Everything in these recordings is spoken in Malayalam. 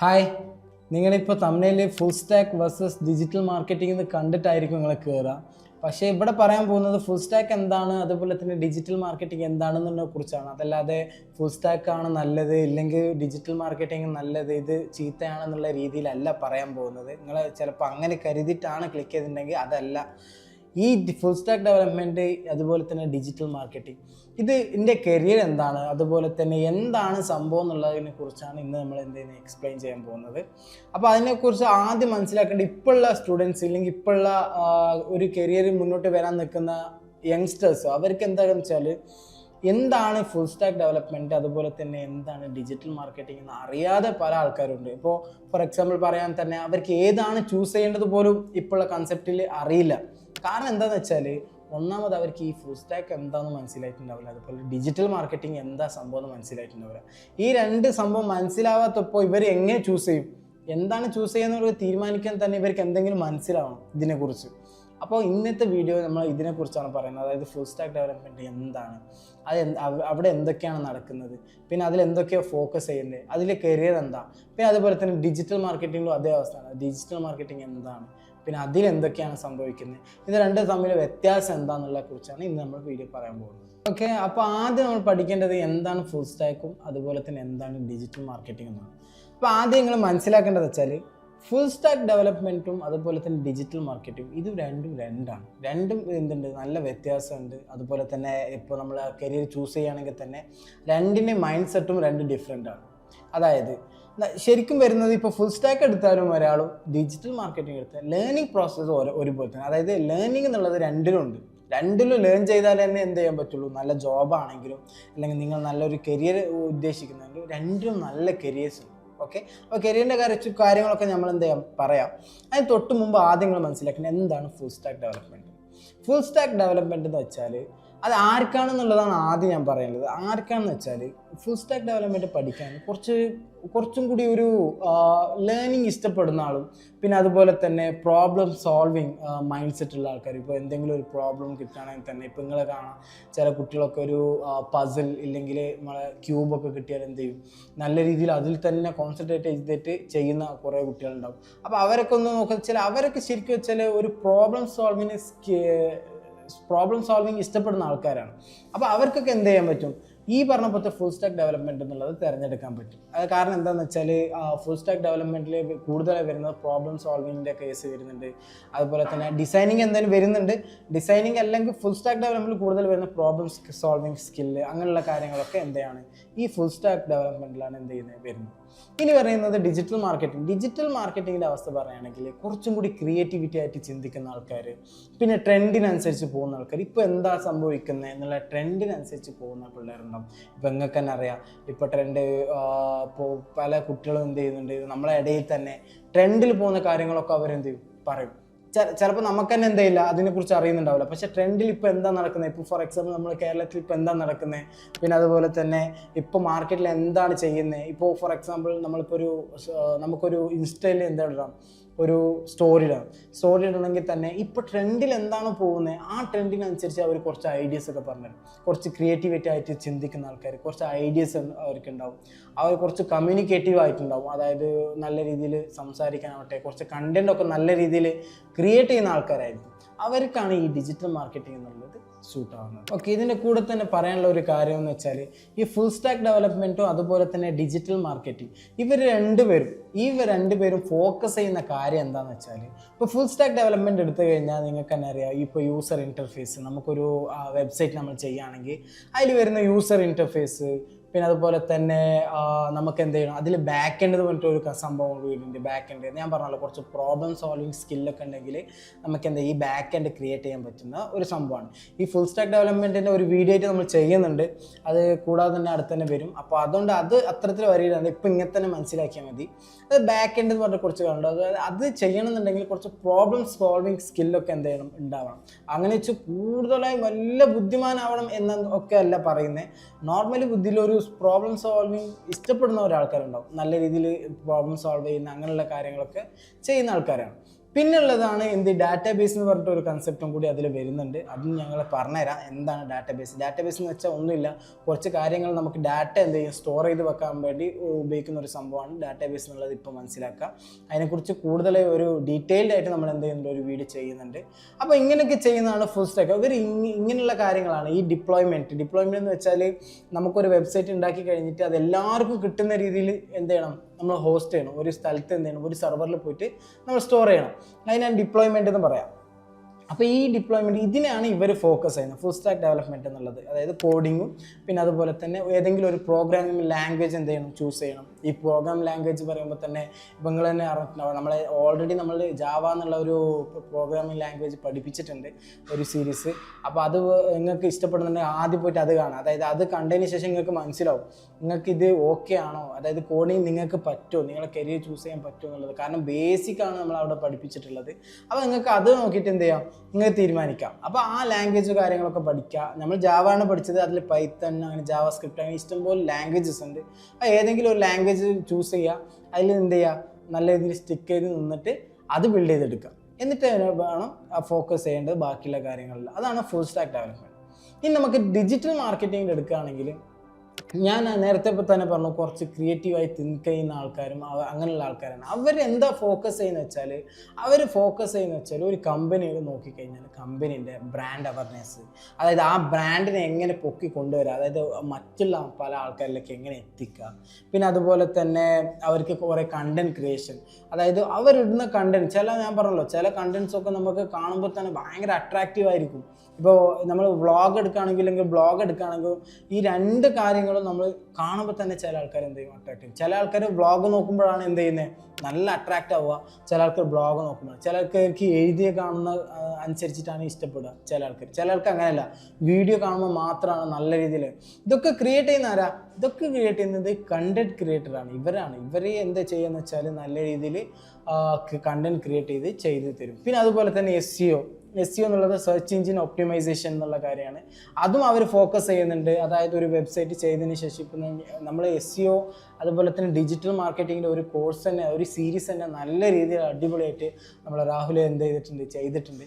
ഹായ്, നിങ്ങളിപ്പോൾ തമിഴിൽ full stack versus digital marketing എന്ന് കണ്ടിട്ടായിരിക്കും നിങ്ങൾ കയറുക. പക്ഷേ ഇവിടെ പറയാൻ പോകുന്നത് ഫുൾ സ്റ്റാക്ക് എന്താണ്, അതുപോലെ തന്നെ ഡിജിറ്റൽ മാർക്കറ്റിംഗ് എന്താണെന്നതിനെ കുറിച്ചാണ്. അതല്ലാതെ ഫുൾ സ്റ്റാക്ക് ആണ് നല്ലത്, ഇല്ലെങ്കിൽ ഡിജിറ്റൽ മാർക്കറ്റിംഗ് നല്ലത്, ഇത് ചീത്തയാണെന്നുള്ള രീതിയിലല്ല പറയാൻ പോകുന്നത്. നിങ്ങൾ ചിലപ്പോൾ അങ്ങനെ കരുതിയിട്ടാണ് ക്ലിക്ക് ചെയ്തിട്ടുണ്ടെങ്കിൽ അതല്ല. ഈ ഫുൾ സ്റ്റാക്ക് ഡെവലപ്മെൻറ്റ്, അതുപോലെ തന്നെ ഡിജിറ്റൽ മാർക്കറ്റിംഗ്, ഇത് എൻ്റെ കരിയർ എന്താണ്, അതുപോലെ തന്നെ എന്താണ് സംഭവം എന്നുള്ളതിനെ കുറിച്ചാണ് ഇന്ന് നമ്മൾ എന്തെങ്കിലും എക്സ്പ്ലെയിൻ ചെയ്യാൻ പോകുന്നത്. അപ്പോൾ അതിനെക്കുറിച്ച് ആദ്യം മനസ്സിലാക്കേണ്ട ഇപ്പോഴുള്ള സ്റ്റുഡൻസ്, ഇല്ലെങ്കിൽ ഇപ്പോഴുള്ള ഒരു കരിയറിൽ മുന്നോട്ട് വരാൻ നിൽക്കുന്ന യങ്സ്റ്റേഴ്സ്, അവർക്ക് എന്താണെന്ന് വെച്ചാൽ എന്താണ് ഫുൾ സ്റ്റാക്ക് ഡെവലപ്മെൻറ്റ്, അതുപോലെ തന്നെ എന്താണ് ഡിജിറ്റൽ മാർക്കറ്റിംഗ് എന്ന് അറിയാതെ പല ആൾക്കാരുണ്ട്. ഇപ്പോൾ ഫോർ എക്സാമ്പിൾ പറയാൻ തന്നെ അവർക്ക് ഏതാണ് ചൂസ് ചെയ്യേണ്ടത് പോലും ഇപ്പോഴുള്ള കൺസെപ്റ്റിൽ അറിയില്ല. കാരണം എന്താണെന്ന് വെച്ചാൽ ഒന്നാമത് അവർക്ക് ഈ ഫുൾ സ്റ്റാക്ക് എന്താണെന്ന് മനസ്സിലായിട്ടുണ്ടാവില്ല, അതുപോലെ ഡിജിറ്റൽ മാർക്കറ്റിംഗ് എന്താ സംഭവം എന്ന് മനസ്സിലായിട്ടുണ്ടാവില്ല. ഈ രണ്ട് സംഭവം മനസ്സിലാവാത്തപ്പോൾ ഇവർ എങ്ങനെ ചൂസ് ചെയ്യും, എന്താണ് ചൂസ് ചെയ്യുന്നവർക്ക് തീരുമാനിക്കാൻ തന്നെ ഇവർക്ക് എന്തെങ്കിലും മനസ്സിലാവണം ഇതിനെക്കുറിച്ച്. അപ്പോൾ ഇന്നത്തെ വീഡിയോ നമ്മൾ ഇതിനെക്കുറിച്ചാണ് പറയുന്നത്. അതായത് ഫുൾ സ്റ്റാക്ക് ഡെവലപ്മെൻറ്റ് എന്താണ്, അവിടെ എന്തൊക്കെയാണ് നടക്കുന്നത്, പിന്നെ അതിൽ എന്തൊക്കെയാണ് ഫോക്കസ് ചെയ്യുന്നത്, അതിലെ കരിയർ എന്താ, പിന്നെ അതുപോലെ തന്നെ ഡിജിറ്റൽ മാർക്കറ്റിങ്ങിലും അതേ അവസ്ഥയാണ്. ഡിജിറ്റൽ മാർക്കറ്റിംഗ് എന്താണ്, പിന്നെ അതിലെന്തൊക്കെയാണ് സംഭവിക്കുന്നത്, ഇത് രണ്ടും തമ്മിൽ വ്യത്യാസം എന്താണെന്നുള്ളതിനെ കുറിച്ചാണ് ഇന്ന് നമ്മൾ വീഡിയോ പറയാൻ പോകുന്നത്. ഓക്കെ, അപ്പോൾ ആദ്യം നമ്മൾ പഠിക്കേണ്ടത് എന്താണ് ഫുൾ സ്റ്റാക്കും അതുപോലെ തന്നെ എന്താണ് ഡിജിറ്റൽ മാർക്കറ്റിംഗ് എന്നാണ്. അപ്പോൾ ആദ്യം നിങ്ങൾ മനസ്സിലാക്കേണ്ടത് വെച്ചാൽ ഫുൾ സ്റ്റാക്ക് ഡെവലപ്മെൻറ്റും അതുപോലെ തന്നെ ഡിജിറ്റൽ മാർക്കറ്റിംഗും ഇത് രണ്ടും എന്തുണ്ട്, നല്ല വ്യത്യാസമുണ്ട്. അതുപോലെ തന്നെ ഇപ്പോൾ നമ്മൾ കരിയർ ചൂസ് ചെയ്യുകയാണെങ്കിൽ തന്നെ രണ്ടിൻ്റെ മൈൻഡ് സെറ്റും രണ്ട് ഡിഫറെൻ്റ് ആണ്. അതായത് ശരിക്കും വരുന്നത് ഇപ്പോൾ ഫുൾ സ്റ്റാക്ക് എടുത്താലും ഒരാളും ഡിജിറ്റൽ മാർക്കറ്റിംഗ് എടുത്താൽ ലേണിംഗ് പ്രോസസ്സ് ഒരുപോലെ തന്നെ. അതായത് ലേണിംഗ് എന്നുള്ളത് രണ്ടിലും ലേൺ ചെയ്താൽ തന്നെ എന്ത് ചെയ്യാൻ പറ്റുള്ളൂ, നല്ല ജോബാണെങ്കിലും അല്ലെങ്കിൽ നിങ്ങൾ നല്ലൊരു കരിയർ ഉദ്ദേശിക്കുന്നെങ്കിലും രണ്ടിലും നല്ല കരിയേഴ്സ് ഉണ്ട്. ഓക്കെ, അപ്പോൾ കരിയറിൻ്റെ കാര്യങ്ങളൊക്കെ നമ്മൾ എന്ത് ചെയ്യാം പറയാം. അതിന് തൊട്ട് മുമ്പ് ആദ്യം നിങ്ങൾ മനസ്സിലാക്കുന്നത് എന്താണ് full stack development. Full stack development എന്ന് വെച്ചാൽ അത് ആർക്കാണെന്നുള്ളതാണ് ആദ്യം ഞാൻ പറയുന്നത്. ആർക്കാണെന്ന് വെച്ചാൽ ഫുൾ സ്റ്റാക്ക് ഡെവലപ്മെൻറ്റ് പഠിക്കാൻ കുറച്ചും കൂടി ഒരു ലേണിംഗ് ഇഷ്ടപ്പെടുന്ന ആളും, പിന്നെ അതുപോലെ തന്നെ പ്രോബ്ലം സോൾവിങ് മൈൻഡ് സെറ്റുള്ള ആൾക്കാർ. ഇപ്പോൾ എന്തെങ്കിലും ഒരു പ്രോബ്ലം കിട്ടുകയാണെങ്കിൽ തന്നെ ഇപ്പോൾ നിങ്ങൾ കാണാം ചില കുട്ടികളൊക്കെ ഒരു പസിൽ ഇല്ലെങ്കിൽ നമ്മളെ ക്യൂബൊക്കെ കിട്ടിയാൽ എന്ത് ചെയ്യും, നല്ല രീതിയിൽ അതിൽ തന്നെ കോൺസെൻട്രേറ്റ് ചെയ്തിട്ട് ചെയ്യുന്ന കുറേ കുട്ടികളുണ്ടാവും. അപ്പോൾ അവരൊക്കെ ഒന്ന് നോക്കുക, അവരൊക്കെ ശരിക്കും വെച്ചാൽ ഒരു പ്രോബ്ലം സോൾവിങ് ഇഷ്ടപ്പെടുന്ന ആൾക്കാരാണ്. അപ്പോൾ അവർക്കൊക്കെ എന്ത് ചെയ്യാൻ പറ്റും, ഈ പറഞ്ഞ പോലത്തെ ഫുൾ സ്റ്റാക്ക് ഡെവലപ്മെൻറ്റ് എന്നുള്ളത് തിരഞ്ഞെടുക്കാൻ പറ്റും. അത് കാരണം എന്താണെന്ന് വെച്ചാൽ ഫുൾ സ്റ്റാക്ക് ഡെവലപ്മെൻറ്റിൽ കൂടുതലായി വരുന്നത് പ്രോബ്ലം സോൾവിങ്ങിൻ്റെ കേസ് വരുന്നുണ്ട്. അതുപോലെ തന്നെ ഡിസൈനിങ് എന്തായാലും വരുന്നുണ്ട്. ഡിസൈനിങ് അല്ലെങ്കിൽ ഫുൾ സ്റ്റാക്ക് ഡെവലപ്മെൻറ്റിൽ കൂടുതൽ വരുന്ന പ്രോബ്ലം സോൾവിങ് സ്കില്ല്, അങ്ങനെയുള്ള കാര്യങ്ങളൊക്കെ എന്താണ് ഈ ഫുൾ സ്റ്റാക്ക് ഡെവലപ്മെൻറ്റിലാണ് വരുന്നത്. ഇനി പറയുന്നത് ഡിജിറ്റൽ മാർക്കറ്റിങ്ങിൻ്റെ അവസ്ഥ പറയുകയാണെങ്കിൽ കുറച്ചും കൂടി ക്രിയേറ്റിവിറ്റി ആയിട്ട് ചിന്തിക്കുന്ന ആൾക്കാർ, പിന്നെ ട്രെൻഡിനനുസരിച്ച് പോകുന്ന ആൾക്കാർ, ഇപ്പോൾ എന്താ സംഭവിക്കുന്നത് എന്നുള്ള ട്രെൻഡിനനുസരിച്ച് പോകുന്ന പിള്ളേരുണ്ടാവും. ഇപ്പം നിങ്ങൾക്ക് തന്നെ അറിയാം, ഇപ്പോൾ ട്രെൻഡ് ഇപ്പോൾ പല കുട്ടികളും എന്ത് ചെയ്യുന്നുണ്ട്, നമ്മളെ ഇടയിൽ തന്നെ ട്രെൻഡിൽ പോകുന്ന കാര്യങ്ങളൊക്കെ അവരെന്ത് ചെയ്യും പറയും. ചിലപ്പോൾ നമുക്ക് തന്നെ എന്തെയില്ല അതിനെക്കുറിച്ച് അറിയുന്നുണ്ടാവില്ല. പക്ഷേ ട്രെൻഡിൽ ഇപ്പോൾ എന്താ നടക്കുന്നത്, ഇപ്പോൾ ഫോർ എക്സാമ്പിൾ നമ്മൾ കേരളത്തിൽ ഇപ്പോൾ എന്താ നടക്കുന്നത്, പിന്നെ അതുപോലെ തന്നെ ഇപ്പോൾ മാർക്കറ്റിൽ എന്താണ് ചെയ്യുന്നത്. ഇപ്പോൾ ഫോർ എക്സാമ്പിൾ നമുക്കൊരു ഇൻസ്റ്റയിൽ എന്താ ഇടാം, ഒരു സ്റ്റോറി ഇടണമെങ്കിൽ തന്നെ ഇപ്പോൾ ട്രെൻഡിൽ എന്താണോ പോകുന്നത് ആ ട്രെൻഡിനനുസരിച്ച് അവർ കുറച്ച് ഐഡിയാസ് ഒക്കെ പറഞ്ഞുതരും. കുറച്ച് ക്രിയേറ്റിവിറ്റി ആയിട്ട് ചിന്തിക്കുന്ന ആൾക്കാർ, കുറച്ച് ഐഡിയാസ് അവർക്കുണ്ടാവും. അവർ കുറച്ച് കമ്മ്യൂണിക്കേറ്റീവ് ആയിട്ടുണ്ടാവും. അതായത് നല്ല രീതിയിൽ സംസാരിക്കാനാവട്ടെ, കുറച്ച് കണ്ടൻറ്റൊക്കെ നല്ല രീതിയിൽ ക്രിയേറ്റ് ചെയ്യുന്ന ആൾക്കാരായിരിക്കും. അവർക്കാണ് ഈ ഡിജിറ്റൽ മാർക്കറ്റിംഗ് എന്നുള്ളത് സൂട്ട് ആവുന്നത്. ഓക്കെ, ഇതിൻ്റെ കൂടെ തന്നെ പറയാനുള്ള ഒരു കാര്യം എന്ന് വെച്ചാൽ ഈ ഫുൾ സ്റ്റാക്ക് ഡെവലപ്മെൻറ്റും അതുപോലെ തന്നെ ഡിജിറ്റൽ മാർക്കറ്റിംഗ്, ഇവർ രണ്ടുപേരും ഫോക്കസ് ചെയ്യുന്ന കാര്യം എന്താണെന്ന് വെച്ചാൽ, ഇപ്പോൾ ഫുൾ സ്റ്റാക്ക് ഡെവലപ്മെൻറ്റ് എടുത്തു കഴിഞ്ഞാൽ നിങ്ങൾക്ക് തന്നെ അറിയാം, ഇപ്പോൾ യൂസർ ഇൻ്റർഫേസ്, നമുക്കൊരു വെബ്സൈറ്റ് നമ്മൾ ചെയ്യുകയാണെങ്കിൽ അതിൽ വരുന്ന യൂസർ ഇൻ്റർഫേസ്, പിന്നെ അതുപോലെ തന്നെ നമുക്ക് എന്ത് ചെയ്യണം, അതിൽ ബാക്ക് എൻഡ് എന്ന് പറഞ്ഞിട്ടൊരു സംഭവം വരുന്നുണ്ട്. ബാക്ക് എൻഡ് ഞാൻ പറഞ്ഞല്ലോ, കുറച്ച് പ്രോബ്ലം സോൾവിങ് സ്കില്ലൊക്കെ ഉണ്ടെങ്കിൽ നമുക്ക് എന്താ ഈ ബാക്ക് എൻഡ് ക്രിയേറ്റ് ചെയ്യാൻ പറ്റുന്ന ഒരു സംഭവമാണ്. ഈ ഫുൾ സ്റ്റാക്ക് ഡെവലപ്മെൻറ്റിൻ്റെ ഒരു വീഡിയോ ആയിട്ട് നമ്മൾ ചെയ്യുന്നുണ്ട്, അത് കൂടാതെ തന്നെ അടുത്ത് തന്നെ വരും. അപ്പോൾ അതുകൊണ്ട് അത് അത്തരത്തിൽ വരികയാണ്. ഇപ്പോൾ ഇങ്ങനെ തന്നെ മനസ്സിലാക്കിയാൽ മതി. അത് ബാക്ക് എൻഡ് എന്ന് പറഞ്ഞ കുറച്ച് കണ്ടു, അത് ചെയ്യണമെന്നുണ്ടെങ്കിൽ കുറച്ച് പ്രോബ്ലം സോൾവിങ് സ്കില്ലൊക്കെ എന്ത് ചെയ്യണം, ഉണ്ടാവണം. അങ്ങനെ വെച്ച് കൂടുതലായി വല്ല ബുദ്ധിമാനാവണം എന്നൊക്കെ അല്ല പറയുന്നത്. നോർമലി ബുദ്ധിയിലൊരു പ്രോബ്ലം സോൾവിങ് ഇഷ്ടപ്പെടുന്ന ഒരാൾക്കാരുണ്ടാവും, നല്ല രീതിയിൽ പ്രോബ്ലം സോൾവ് ചെയ്യുന്ന അങ്ങനെയുള്ള കാര്യങ്ങളൊക്കെ ചെയ്യുന്ന ആൾക്കാരാണ്. പിന്നുള്ളതാണ് എന്ത് ഡാറ്റാബേസ് എന്ന് പറഞ്ഞിട്ട് ഒരു കൺസെപ്റ്റും കൂടി അതിൽ വരുന്നുണ്ട്. അതും ഞങ്ങൾ പറഞ്ഞുതരാം എന്താണ് ഡാറ്റാബേസ്. ഡാറ്റാബേസ് എന്ന് വെച്ചാൽ ഒന്നുമില്ല, കുറച്ച് കാര്യങ്ങൾ നമുക്ക് ഡാറ്റ എന്ത് ചെയ്യും സ്റ്റോർ ചെയ്ത് വെക്കാൻ വേണ്ടി ഉപയോഗിക്കുന്ന ഒരു സംഭവമാണ് ഡാറ്റാബേസ് എന്നുള്ളത്. ഇപ്പോൾ മനസ്സിലാക്കുക. അതിനെക്കുറിച്ച് കൂടുതൽ ഒരു ഡീറ്റെയിൽഡ് ആയിട്ട് നമ്മൾ എന്ത് ചെയ്യുന്നുണ്ട്, ഒരു വീഡിയോ ചെയ്യുന്നുണ്ട്. അപ്പോൾ ഇങ്ങനെയൊക്കെ ചെയ്യുന്നതാണ് ഫുൾ സ്റ്റാക്ക്. ഇവർ ഇങ്ങനെയുള്ള കാര്യങ്ങളാണ് ഈ ഡിപ്ലോയ്മെൻറ്റ് എന്ന് വെച്ചാൽ നമുക്കൊരു വെബ്സൈറ്റ് ഉണ്ടാക്കി കഴിഞ്ഞിട്ട് അത് എല്ലാവർക്കും കിട്ടുന്ന രീതിയിൽ എന്ത് ചെയ്യണം, നമ്മൾ ഹോസ്റ്റ് ചെയ്യണം. ഒരു സ്ഥലത്ത് എന്ത് ചെയ്യണം, ഒരു സെർവറിൽ പോയിട്ട് നമ്മൾ സ്റ്റോർ ചെയ്യണം. അതിനാണ് ഡിപ്ലോയ്മെൻറ്റ് എന്ന് പറയാം. അപ്പോൾ ഈ ഡിപ്ലോയ്മെൻറ്റ് ഇതിനെയാണ് ഇവർ ഫോക്കസ് ചെയ്യുന്നത്, ഫുൾ സ്റ്റാക്ക് ഡെവലപ്മെൻറ്റ് എന്നുള്ളത്. അതായത് കോഡിങ്ങും പിന്നെ അതുപോലെ തന്നെ ഏതെങ്കിലും ഒരു പ്രോഗ്രാമിംഗ് ലാംഗ്വേജ് എന്ത് ചെയ്യണം, ചൂസ് ചെയ്യണം. ഈ പ്രോഗ്രാം ലാംഗ്വേജ് പറയുമ്പോൾ തന്നെ ഇപ്പം നിങ്ങൾ തന്നെ അറിഞ്ഞിട്ടുണ്ടാവും, നമ്മൾ ജാവ എന്നുള്ള ഒരു പ്രോഗ്രാമിംഗ് ലാംഗ്വേജ് പഠിപ്പിച്ചിട്ടുണ്ട് ഒരു സീരീസ്. അപ്പോൾ അത് നിങ്ങൾക്ക് ഇഷ്ടപ്പെടുന്നുണ്ടെങ്കിൽ ആദ്യം പോയിട്ട് അത് കാണാം. അതായത് അത് കണ്ടതിന് ശേഷം നിങ്ങൾക്ക് മനസ്സിലാവും നിങ്ങൾക്ക് ഇത് ഓക്കെ ആണോ, അതായത് കോഡിങ് നിങ്ങൾക്ക് പറ്റുമോ, നിങ്ങളെ കരിയർ ചൂസ് ചെയ്യാൻ പറ്റുമോ എന്നുള്ളത്. കാരണം ബേസിക്കാണ് നമ്മൾ അവിടെ പഠിപ്പിച്ചിട്ടുള്ളത്. അപ്പോൾ നിങ്ങൾക്ക് അത് നോക്കിയിട്ട് എന്ത് ചെയ്യാം, നിങ്ങൾക്ക് തീരുമാനിക്കാം. അപ്പോൾ ആ ലാംഗ്വേജ് കാര്യങ്ങളൊക്കെ പഠിക്കുക. നമ്മൾ ജാവ ആണ് പഠിച്ചത്, അതിൽ പൈത്തൺ അങ്ങനെ ജാവ സ്ക്രിപ്റ്റ് അങ്ങനെ ഇഷ്ടംപോലെ ലാംഗ്വേജസ് ഉണ്ട്. അപ്പോൾ ഏതെങ്കിലും ഒരു ലാംഗ്വേജ് ചൂസ് ചെയ്യുക, അതിൽ എന്ത് ചെയ്യുക, നല്ല രീതിയിൽ സ്റ്റിക്ക് ചെയ്ത് നിന്നിട്ട് അത് ബിൽഡ് ചെയ്തെടുക്കുക. എന്നിട്ട് വേണം ഫോക്കസ് ചെയ്യേണ്ടത് ബാക്കിയുള്ള കാര്യങ്ങളിൽ. അതാണ് ഫുൾ സ്റ്റാക്ക് ഡെവലപ്മെൻറ്റ്. ഇനി നമുക്ക് ഡിജിറ്റൽ മാർക്കറ്റിംഗ് എടുക്കുകയാണെങ്കിൽ ഞാൻ നേരത്തെ തന്നെ പറഞ്ഞു, കുറച്ച് ക്രിയേറ്റീവായി തിങ്ക് ചെയ്യുന്ന ആൾക്കാരും അങ്ങനെയുള്ള ആൾക്കാരാണ്. അവരെന്താ ഫോക്കസ് ചെയ്യുന്നത് വെച്ചാൽ ഒരു കമ്പനി നോക്കിക്കഴിഞ്ഞാൽ കമ്പനീൻ്റെ ബ്രാൻഡ് അവയർനെസ്, അതായത് ആ ബ്രാൻഡിനെ എങ്ങനെ പൊക്കി കൊണ്ടുവരിക, അതായത് മറ്റുള്ള പല ആൾക്കാരിലേക്ക് എങ്ങനെ എത്തിക്കുക. പിന്നെ അതുപോലെ തന്നെ അവർക്ക് കുറേ കണ്ടന്റ് ക്രിയേഷൻ, അതായത് അവരിടുന്ന കണ്ടന്റ് ഞാൻ പറഞ്ഞല്ലോ ചില കണ്ടന്റ്സൊക്കെ നമുക്ക് കാണുമ്പോൾ തന്നെ ഭയങ്കര അട്രാക്റ്റീവ് ആയിരിക്കും. ഇപ്പോൾ നമ്മൾ ബ്ലോഗ് എടുക്കുകയാണെങ്കിൽ ഈ രണ്ട് കാര്യങ്ങളും നമ്മൾ കാണുമ്പോൾ തന്നെ ചില ആൾക്കാർ എന്ത് ചെയ്യും, അട്രാക്റ്റീവ്. ചില ആൾക്കാർ ബ്ലോഗ് നോക്കുമ്പോഴാണ് എന്ത് ചെയ്യുന്നത്, നല്ല അട്രാക്റ്റ് ആവുക. ചില ആൾക്കാർ ബ്ലോഗ് നോക്കുമ്പോൾ, ചില ആൾക്കാർക്ക് എഴുതിയ കാണുന്ന അനുസരിച്ചിട്ടാണ് ഇഷ്ടപ്പെടുക. ചില ആൾക്ക് അങ്ങനെയല്ല, വീഡിയോ കാണുമ്പോൾ മാത്രമാണ് നല്ല രീതിയിൽ. ഇതൊക്കെ ക്രിയേറ്റ് ചെയ്യുന്ന ആരാ? ഇതൊക്കെ ക്രിയേറ്റ് ചെയ്യുന്നത് കണ്ടന്റ് ക്രിയേറ്ററാണ്. ഇവർ എന്താ ചെയ്യുക വെച്ചാൽ നല്ല രീതിയിൽ കണ്ടന്റ് ക്രിയേറ്റ് ചെയ്ത് തരും. പിന്നെ അതുപോലെ തന്നെ SEO എന്നുള്ളത് സെർച്ച് എഞ്ചിൻ ഒപ്റ്റിമൈസേഷൻ എന്നുള്ള കാര്യമാണ്. അതും അവർ ഫോക്കസ് ചെയ്യുന്നുണ്ട്. അതായത് ഒരു വെബ്സൈറ്റ് ചെയ്തതിന് ശേഷം ഇപ്പം നമ്മൾ SEO അതുപോലെ തന്നെ ഡിജിറ്റൽ മാർക്കറ്റിങ്ങിൻ്റെ ഒരു കോഴ്സ് തന്നെ, ഒരു സീരീസ് തന്നെ നല്ല രീതിയിൽ അടിപൊളിയായിട്ട് നമ്മൾ രാഹുൽ ചെയ്തിട്ടുണ്ട്.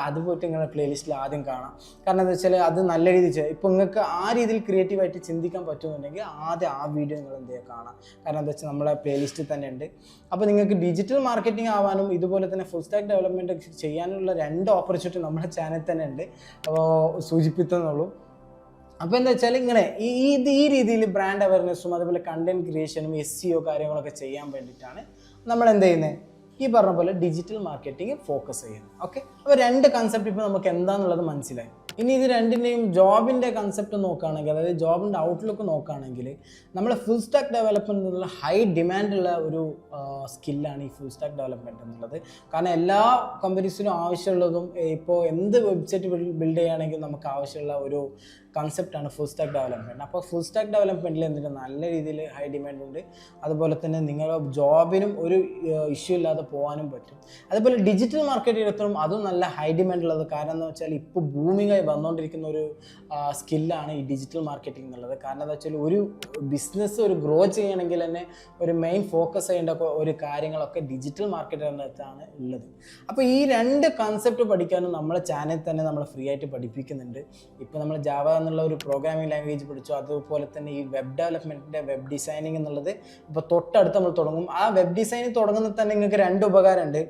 അത് പോയിട്ട് നിങ്ങളുടെ പ്ലേലിസ്റ്റിൽ ആദ്യം കാണാം. കാരണം എന്താ വെച്ചാൽ അത് നല്ല രീതിയിൽ ഇപ്പോൾ നിങ്ങൾക്ക് ആ രീതിയിൽ ക്രിയേറ്റീവായിട്ട് ചിന്തിക്കാൻ പറ്റുന്നുണ്ടെങ്കിൽ ആദ്യം ആ വീഡിയോ നിങ്ങൾ എന്ത് ചെയ്യുക കാണാം. കാരണം എന്താ വെച്ചാൽ നമ്മളെ പ്ലേലിസ്റ്റിൽ തന്നെ ഉണ്ട്. അപ്പോൾ നിങ്ങൾക്ക് ഡിജിറ്റൽ മാർക്കറ്റിംഗ് ആവാനും ഇതുപോലെ തന്നെ ഫുൾ സ്റ്റാക്ക് ഡെവലപ്മെൻറ്റ് ചെയ്യാനുള്ള 2 ഓപ്പർച്യൂണിറ്റി നമ്മുടെ ചാനൽ തന്നെ ഉണ്ട്. അപ്പോൾ സൂചിപ്പിക്കുന്നുള്ളൂ. അപ്പോൾ എന്താ വെച്ചാൽ ഇങ്ങനെ ഈ രീതിയിൽ ബ്രാൻഡ് അവയർനെസ്സും അതുപോലെ കണ്ടന്റ് ക്രിയേഷനും SEO കാര്യങ്ങളൊക്കെ ചെയ്യാൻ വേണ്ടിയിട്ടാണ് നമ്മൾ എന്ത് ചെയ്യുന്നത്, ഈ പറഞ്ഞ പോലെ ഡിജിറ്റൽ മാർക്കറ്റിംഗ് ഫോക്കസ് ചെയ്യുന്നത്. ഓക്കെ, അപ്പോൾ 2 കൺസെപ്റ്റ് ഇപ്പോൾ നമുക്ക് എന്താണെന്നുള്ളത് മനസ്സിലായി. ഇനി ഇത് രണ്ടിൻ്റെയും ജോബിൻ്റെ കൺസെപ്റ്റ് നോക്കുകയാണെങ്കിൽ, അതായത് ജോബിൻ്റെ ഔട്ട്ലുക്ക് നോക്കുകയാണെങ്കിൽ, നമ്മൾ ഫുൾ സ്റ്റാക്ക് ഡെവലപ്മെൻറ്റ് എന്നുള്ള ഹൈ ഡിമാൻഡുള്ള ഒരു സ്കില്ലാണ് ഈ ഫുൾ സ്റ്റാക്ക് ഡെവലപ്മെൻറ്റ് എന്നുള്ളത്. കാരണം എല്ലാ കമ്പനീസിനും ആവശ്യമുള്ളതും ഇപ്പോൾ എന്ത് വെബ്സൈറ്റ് ബിൽഡ് ചെയ്യുകയാണെങ്കിൽ നമുക്ക് ആവശ്യമുള്ള ഒരു കൺസെപ്റ്റാണ് ഫുൾ സ്റ്റാക്ക് ഡെവലപ്മെൻറ്റ്. അപ്പോൾ ഫുൾ സ്റ്റാക്ക് ഡെവലപ്മെൻറ്റിൽ എന്തിന് നല്ല രീതിയിൽ ഹൈ ഡിമാൻഡ് ഉണ്ട്. അതുപോലെ തന്നെ നിങ്ങളുടെ ജോബിനും ഒരു ഇഷ്യൂ ഇല്ലാതെ പോകാനും പറ്റും. അതുപോലെ ഡിജിറ്റൽ മാർക്കറ്റിംഗ് എടുത്തും അതും നല്ല ഹൈ ഡിമാൻഡ് ഉള്ളത്. കാരണം എന്താ വെച്ചാൽ ഇപ്പോൾ ബൂമിങ്ങായി വന്നുകൊണ്ടിരിക്കുന്ന ഒരു സ്കില്ലാണ് ഈ ഡിജിറ്റൽ മാർക്കറ്റിംഗ് എന്നുള്ളത്. കാരണം എന്താ വെച്ചാൽ ഒരു ബിസിനസ് ഗ്രോ ചെയ്യണമെങ്കിൽ തന്നെ ഒരു മെയിൻ ഫോക്കസ് ചെയ്യേണ്ട ഒരു കാര്യങ്ങളൊക്കെ ഡിജിറ്റൽ മാർക്കറ്റിംഗിനകത്താണ് ഉള്ളത്. അപ്പോൾ ഈ 2 കൺസെപ്റ്റ് പഠിക്കാനും നമ്മളെ ചാനൽ തന്നെ നമ്മൾ ഫ്രീ ആയിട്ട് പഠിപ്പിക്കുന്നുണ്ട്. ഇപ്പോൾ നമ്മൾ ജാവ എന്നുള്ള ഒരു പ്രോഗ്രാമിംഗ് ലാംഗ്വേജ് പഠിച്ചു. അതുപോലെ തന്നെ ഈ വെബ് ഡെവലപ്മെൻറ്റിൻ്റെ വെബ് ഡിസൈനിങ് എന്നുള്ളത് ഇപ്പോൾ തൊട്ടടുത്ത് നമ്മൾ തുടങ്ങും. ആ വെബ് ഡിസൈനിങ് തുടങ്ങുന്നത് തന്നെ നിങ്ങൾക്ക് 2 ഉപകാരമുണ്ട്.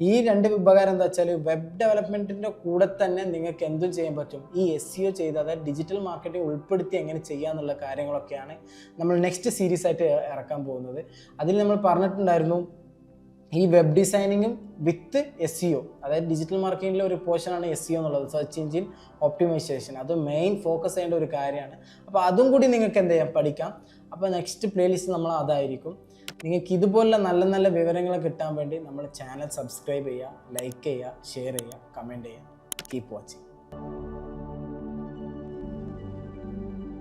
ഈ 2 ഉപകാരം എന്താ വെച്ചാൽ വെബ് ഡെവലപ്മെൻറ്റിൻ്റെ കൂടെ തന്നെ നിങ്ങൾക്ക് എന്തും ചെയ്യാൻ പറ്റും. ഈ SEO ചെയ്ത്, അതായത് ഡിജിറ്റൽ മാർക്കറ്റിംഗ് ഉൾപ്പെടുത്തി എങ്ങനെ ചെയ്യാന്നുള്ള കാര്യങ്ങളൊക്കെയാണ് നമ്മൾ നെക്സ്റ്റ് സീരീസ് ആയിട്ട് ഇറക്കാൻ പോകുന്നത്. അതിൽ നമ്മൾ പറഞ്ഞിട്ടുണ്ടായിരുന്നു ഈ വെബ് ഡിസൈനിങ്ങും വിത്ത് SEO, അതായത് ഡിജിറ്റൽ മാർക്കറ്റിംഗിലെ ഒരു പോർഷനാണ് SEO എന്നുള്ളത്, സെർച്ച് എഞ്ചിൻ ഒപ്റ്റിമൈസേഷൻ. അത് മെയിൻ ഫോക്കസ് ചെയ്യേണ്ട ഒരു കാര്യമാണ്. അപ്പോൾ അതും കൂടി നിങ്ങൾക്ക് എന്ത് ചെയ്യാം, പഠിക്കാം. അപ്പോൾ നെക്സ്റ്റ് പ്ലേലിസ്റ്റ് നമ്മൾ അതായിരിക്കും. നിങ്ങൾക്ക് ഇതുപോലുള്ള നല്ല നല്ല വിവരങ്ങൾ കിട്ടാൻ വേണ്ടി നമ്മുടെ ചാനൽ സബ്സ്ക്രൈബ് ചെയ്യുക, ലൈക്ക് ചെയ്യുക, ഷെയർ ചെയ്യുക, കമൻറ്റ് ചെയ്യുക. Keep watching.